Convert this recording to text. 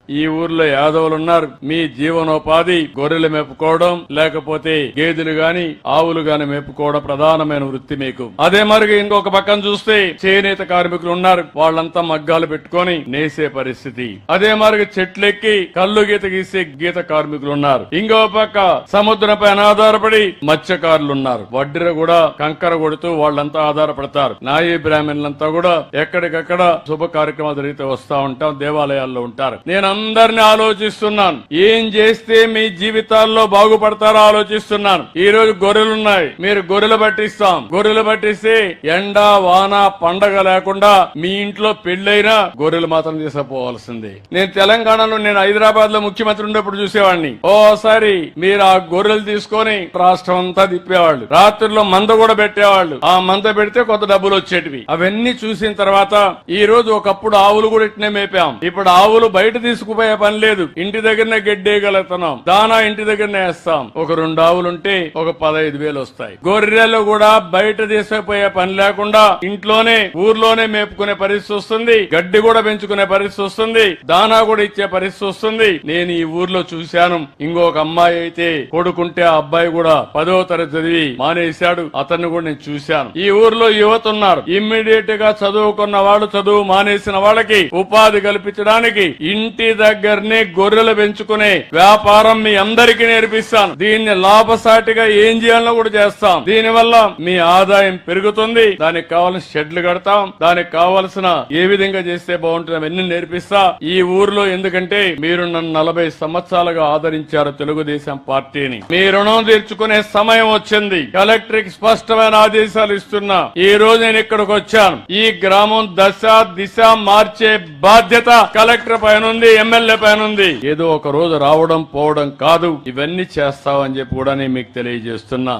ఈ ఊర్లో యాదవులు ఉన్నారు. మీ జీవనోపాధి గొర్రెలు మేపుకోవడం, లేకపోతే గేదెలు గాని ఆవులు గాని మేపుకోవడం ప్రధానమైన వృత్తి మీకు. అదే మరి ఇంకొక పక్కన చూస్తే చేనేత కార్మికులు ఉన్నారు. వాళ్ళంతా మగ్గాలు పెట్టుకొని నేసే పరిస్థితి. అదే మరి చెట్లెక్కి కళ్ళు గీత గీసే గీత కార్మికులు ఉన్నారు. ఇంకో పక్క సముద్రం పైన ఆధారపడి మత్స్యకారులు ఉన్నారు. వడ్డీర కూడా కంకర కొడుతూ వాళ్ళంతా ఆధారపడతారు. నాయీ బ్రాహ్మణులంతా కూడా ఎక్కడికక్కడ శుభ కార్యక్రమాలు జరిగితే వస్తా ఉంటాం, దేవాలయాల్లో ఉంటారు. నేను అందరిని ఆలోచిస్తున్నాను, ఏం చేస్తే మీ జీవితాల్లో బాగుపడతారో ఆలోచిస్తున్నాను. ఈ రోజు గొర్రెలున్నాయి, మీరు గొర్రెలు పట్టిస్తాం. గొర్రెలు పట్టిస్తే ఎండ వాన పండగ లేకుండా మీ ఇంట్లో పెళ్లైనా గొర్రెలు మాత్రం తీసుకుపోవాల్సిందే. నేను తెలంగాణలో హైదరాబాద్ లో ముఖ్యమంత్రి ఉండేప్పుడు చూసేవాడిని. ఓసారి మీరు ఆ గొర్రెలు తీసుకొని రాష్ట్రం అంతా తిప్పేవాళ్ళు. రాత్రుల్లో మంద కూడా పెట్టేవాళ్ళు. ఆ మంద పెడితే కొంత డబ్బులు వచ్చేటివి. అవన్నీ చూసిన తర్వాత ఈ రోజు ఒకప్పుడు ఆవులు కూడా ఇట్నే మేపాం. ఇప్పుడు ఆవులు బయట తీసుకుపోయే పని లేదు, ఇంటి దగ్గరనే గెడ్డేయగలుగుతున్నాం. దానా ఇంటి దగ్గరనే వేస్తాం. ఒక 2 ఆవులుంటే ఒక 15,000 వస్తాయి. గొర్రెలు కూడా బయట తీసుకుపోయే పని లేకుండా ఇంట్లోనే ఊర్లోనే మేపుకునే పరిస్థితి వస్తుంది. గడ్డి కూడా పెంచుకునే పరిస్థితి వస్తుంది. దానా కూడా ఇచ్చే పరిస్థితి వస్తుంది. నేను ఈ ఊర్లో చూశాను. ఇంకొక అమ్మాయి అయితే కొడుకుంటే ఆ అబ్బాయి కూడా 10వ తరగతి చదివి మానేశాడు. అతన్ని కూడా నేను చూశాను. ఈ ఊర్లో యువత ఉన్నారు. ఇమ్మీడియట్ గా చదువుకున్న వాళ్ళు, చదువు మానేసిన వాళ్ళకి ఉపాధి కల్పించడానికి ఇంటి దగ్గరనే గొర్రెలు పెంచుకునే వ్యాపారం మీ అందరికీ నేర్పిస్తాను. దీన్ని లాభసాటిగా ఏం చేయాలో కూడా చేస్తాం. దీనివల్ల మీ ఆదాయం పెరుగుతుంది. దానికి కావాల్సిన షెడ్లు కడతాం. దానికి కావాల్సిన ఏ విధంగా చేస్తే బాగుంటుంది అవన్నీ నేర్పిస్తా. ఈ ఊర్లో ఎందుకంటే మీరు నన్ను 40 సంవత్సరాలుగా ఆదరించారు తెలుగుదేశం పార్టీని. మీ రుణం తీర్చుకునే సమయం వచ్చింది. కలెక్టర్ కి స్పష్టమైన ఆదేశాలు ఇస్తున్నా. ఈ రోజు నేను ఇక్కడికి వచ్చాను. ఈ గ్రామం దశ దిశ మార్చే బాధ్యత కలెక్టర్ పైన ఉంది, ఎమ్మెల్యే పైన ఉంది. ఏదో ఒక రోజు రావడం పోవడం కాదు, ఇవన్నీ చేస్తామని చెప్పి కూడా నేను మీకు తెలియజేస్తున్నా.